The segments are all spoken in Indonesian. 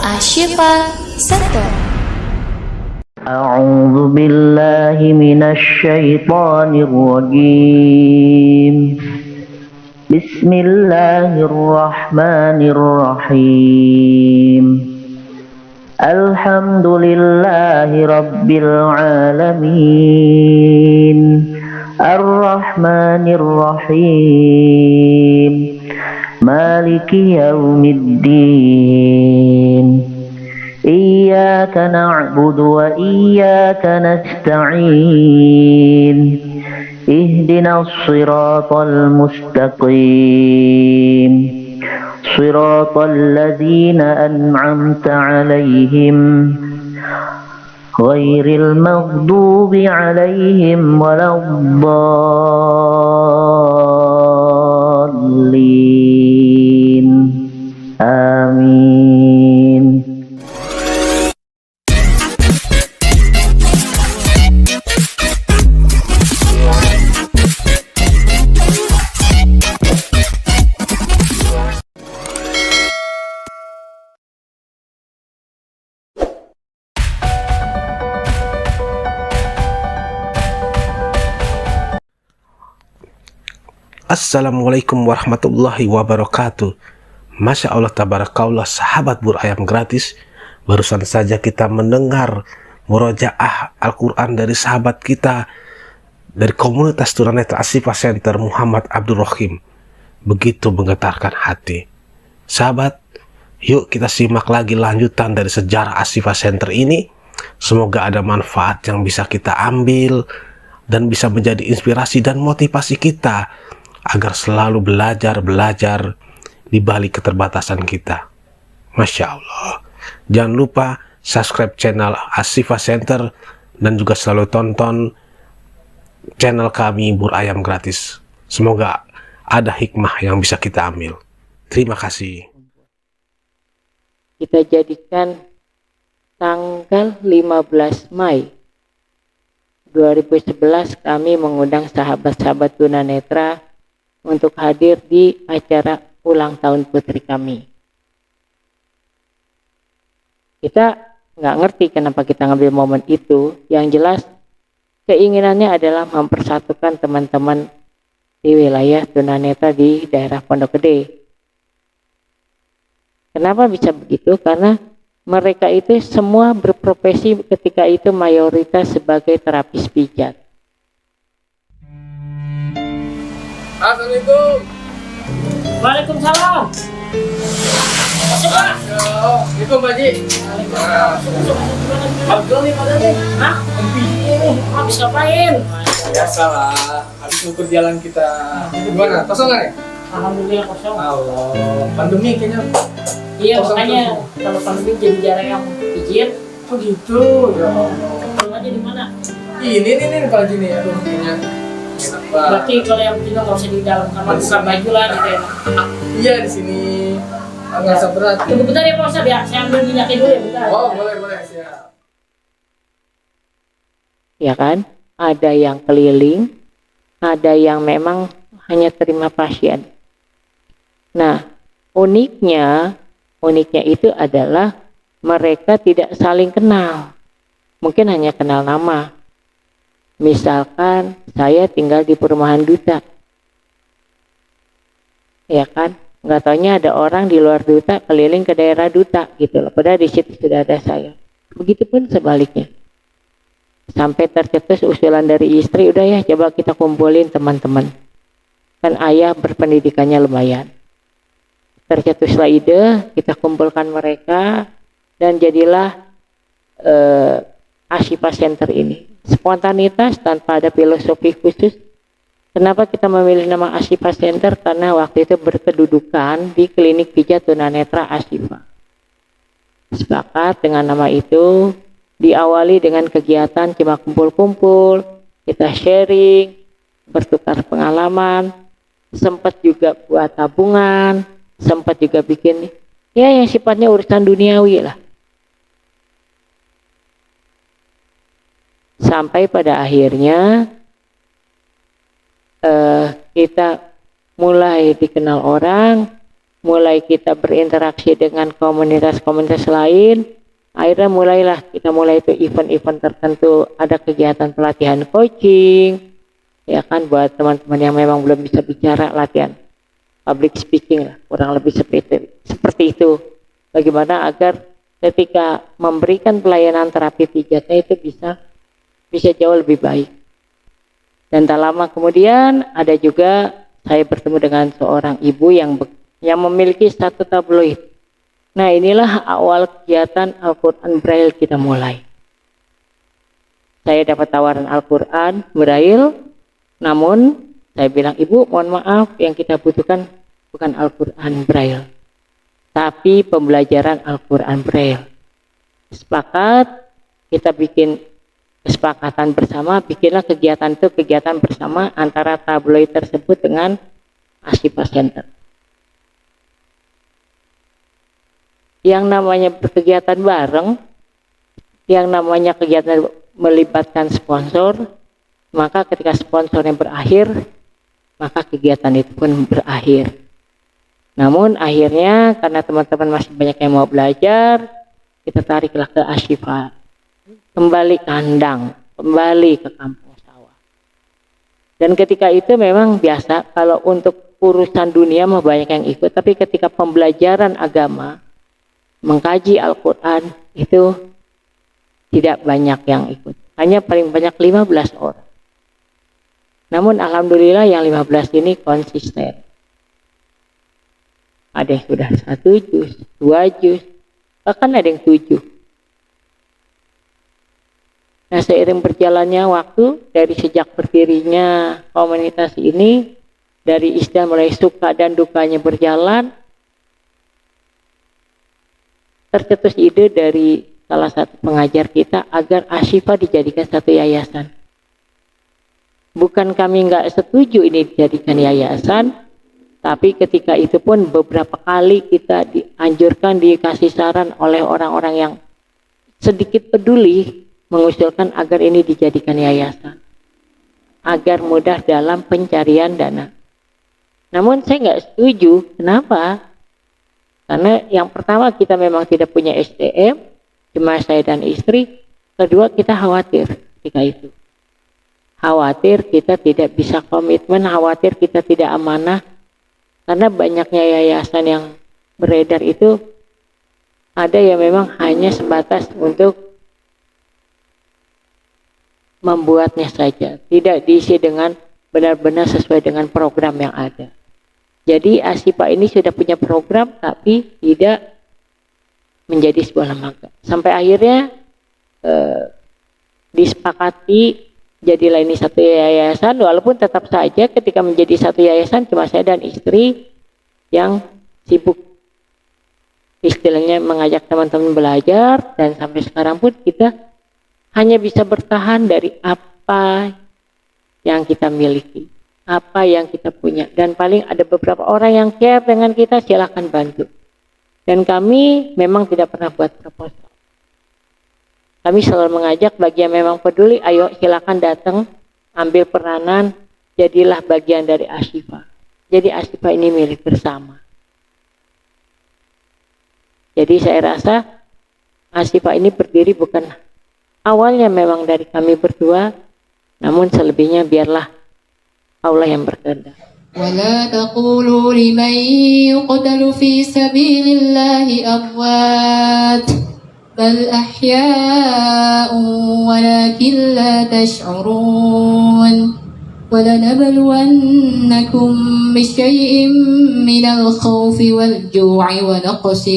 Ashifa Center. أعوذ بالله من الشيطان الرجيم. بسم الله الرحمن الرحيم. الحمد لله رب العالمين. الرحمن الرحيم. مالك يوم الدين. إياك نعبد وإياك نستعين. اهدنا الصراط المستقيم. صراط الذين أنعمت عليهم غير المغضوب عليهم ولا الضالين. آمين. Assalamualaikum warahmatullahi wabarakatuh. Masya Allah tabarakallah, sahabat Burayam gratis. Barusan saja kita mendengar murojaah Al-Quran dari sahabat kita dari komunitas tunanetra Ashifa Center, Muhammad Abdul Rahim. Begitu menggetarkan hati. Sahabat, yuk kita simak lagi lanjutan dari sejarah Ashifa Center ini. Semoga ada manfaat yang bisa kita ambil dan bisa menjadi inspirasi dan motivasi kita agar selalu belajar di balik keterbatasan kita. Masya Allah. Jangan lupa subscribe channel Ashifa Center dan juga selalu tonton channel kami Burayam gratis. Semoga ada hikmah yang bisa kita ambil. Terima kasih. Kita jadikan tanggal 15 Mei 2011 kami mengundang sahabat-sahabat tunanetra untuk hadir di acara ulang tahun putri kami. Kita nggak ngerti kenapa kita ngambil momen itu. Yang jelas keinginannya adalah mempersatukan teman-teman di wilayah tunanetra di daerah Pondok Gede. Kenapa bisa begitu? Karena mereka itu semua berprofesi ketika itu mayoritas sebagai terapis pijat. Assalamualaikum. Waalaikumsalam. Assalamualaikum Pak Haji. Abdul nih pada nih. Hah? Habis ngapain? Biasa lah. Habis ngukur jalan kita. Gimana? Kosong nggak nih? Alhamdulillah kosong. Allah. Pandemi kayaknya. Iya, Kosong makanya terus. kalau pandemi jadi jarang yang pijit. Oh gitu. Ya Allah. Kalau aja di mana? Ini nih Pak Haji nih. Aduh kayaknya. Enak banget. Berarti kalau yang pijit nggak usah di dalam kamar, buka baju lah gitu ya. Iya di sini. Nggak usah berat. Tunggu bentar ya Pak Ustadz ya, saya ambil minyaknya dulu ya bentar. Oh boleh siap. Ya kan? Ada yang keliling, ada yang memang hanya terima pasien. Nah, uniknya itu adalah mereka tidak saling kenal. Mungkin hanya kenal nama. Misalkan saya tinggal di perumahan duta. Ya kan? Nggak taunya ada orang di luar duta keliling ke daerah duta gitu loh. Padahal di situ sudah ada saya. Begitupun sebaliknya. Sampai tercetus usulan dari istri, udah ya coba kita kumpulin teman-teman. Kan ayah berpendidikannya lumayan. Tercetuslah ide, kita kumpulkan mereka dan jadilah Ashifa Center ini. Spontanitas tanpa ada filosofi khusus. Kenapa kita memilih nama Ashifa Center? Karena waktu itu berkedudukan di klinik pijat tunanetra Ashifa. Sepakat dengan nama itu, diawali dengan kegiatan cuma kumpul-kumpul, kita sharing, bertukar pengalaman, sempat juga buat tabungan, sempat juga bikin ya yang sifatnya urusan duniawi lah. Sampai pada akhirnya kita mulai dikenal orang, mulai kita berinteraksi dengan komunitas-komunitas lain, akhirnya kita mulai itu event-event tertentu, ada kegiatan pelatihan coaching, ya kan, buat teman-teman yang memang belum bisa bicara, latihan public speaking lah, kurang lebih seperti itu. Bagaimana agar ketika memberikan pelayanan terapi pijatnya itu bisa jauh lebih baik. Dan tak lama kemudian ada juga saya bertemu dengan seorang ibu yang memiliki satu tabloid. Nah, inilah awal kegiatan Al-Quran Braille kita mulai. Saya dapat tawaran Al-Quran Braille, namun saya bilang, Ibu, mohon maaf, yang kita butuhkan bukan Al-Quran Braille, tapi pembelajaran Al-Quran Braille. Sepakat, kita bikin kesepakatan bersama, bikinlah kegiatan bersama antara tabloid tersebut dengan Ashifa Center. Yang namanya berkegiatan bareng, yang namanya kegiatan melibatkan sponsor, maka ketika sponsornya berakhir, maka kegiatan itu pun berakhir. Namun akhirnya karena teman-teman masih banyak yang mau belajar, kita tariklah ke Ashifa, kembali kandang, kembali ke kampung sawah. Dan ketika itu memang biasa, kalau untuk urusan dunia mah banyak yang ikut, tapi ketika pembelajaran agama, mengkaji Al-Quran itu tidak banyak yang ikut, hanya paling banyak 15 orang. Namun alhamdulillah yang 15 ini konsisten. Ada yang sudah 1 juz, 2 juz, bahkan ada yang 7. Nah, seiring berjalannya waktu, dari sejak berdirinya komunitas ini, dari istilah mulai suka dan dukanya berjalan, tercetus ide dari salah satu pengajar kita agar Ashifa dijadikan satu yayasan. Bukan kami nggak setuju ini dijadikan yayasan, tapi ketika itu pun beberapa kali kita dianjurkan, dikasih saran oleh orang-orang yang sedikit peduli, mengusulkan agar ini dijadikan yayasan, agar mudah dalam pencarian dana. Namun saya nggak setuju. Kenapa? Karena yang pertama kita memang tidak punya SDM, cuma saya dan istri. Kedua, kita khawatir ketika itu. Khawatir kita tidak bisa komitmen, khawatir kita tidak amanah. Karena banyaknya yayasan yang beredar itu, ada yang memang hanya sebatas untuk membuatnya saja, tidak diisi dengan benar-benar sesuai dengan program yang ada. Jadi Ashifa ini sudah punya program tapi tidak menjadi sebuah lembaga. Sampai akhirnya disepakati jadilah ini satu yayasan, walaupun tetap saja ketika menjadi satu yayasan cuma saya dan istri yang sibuk istilahnya mengajak teman-teman belajar, dan sampai sekarang pun kita hanya bisa bertahan dari apa yang kita miliki, apa yang kita punya, dan paling ada beberapa orang yang care dengan kita, silakan bantu. Dan kami memang tidak pernah buat proposal. Kami selalu mengajak bagi yang memang peduli, ayo silakan datang, ambil peranan, jadilah bagian dari Ashifa. Jadi Ashifa ini milik bersama. Jadi saya rasa Ashifa ini berdiri bukan awalnya memang dari kami berdua, namun selebihnya biarlah Allah yang berkehendak. ولا تقولوا لمن يقتل في سبيل الله أموات بل أحياء ولكن لا تشعرون ولنبلونكم بشيء من الخوف والجوع ونقص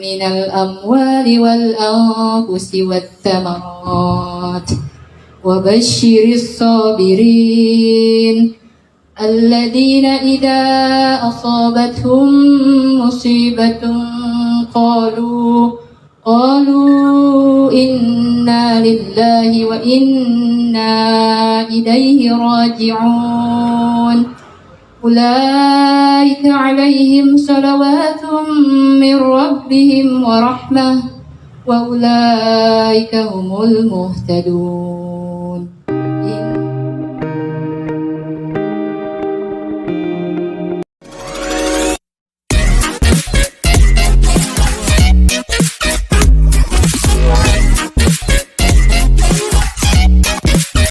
من الأموال والأنفس والثمرات وبشر الصابرين الذين إذا أصابتهم مصيبة قالوا إنا لله وإنا إليه راجعون أولئك عليهم صلوات من ربهم ورحمة وأولئك هم المهتدون.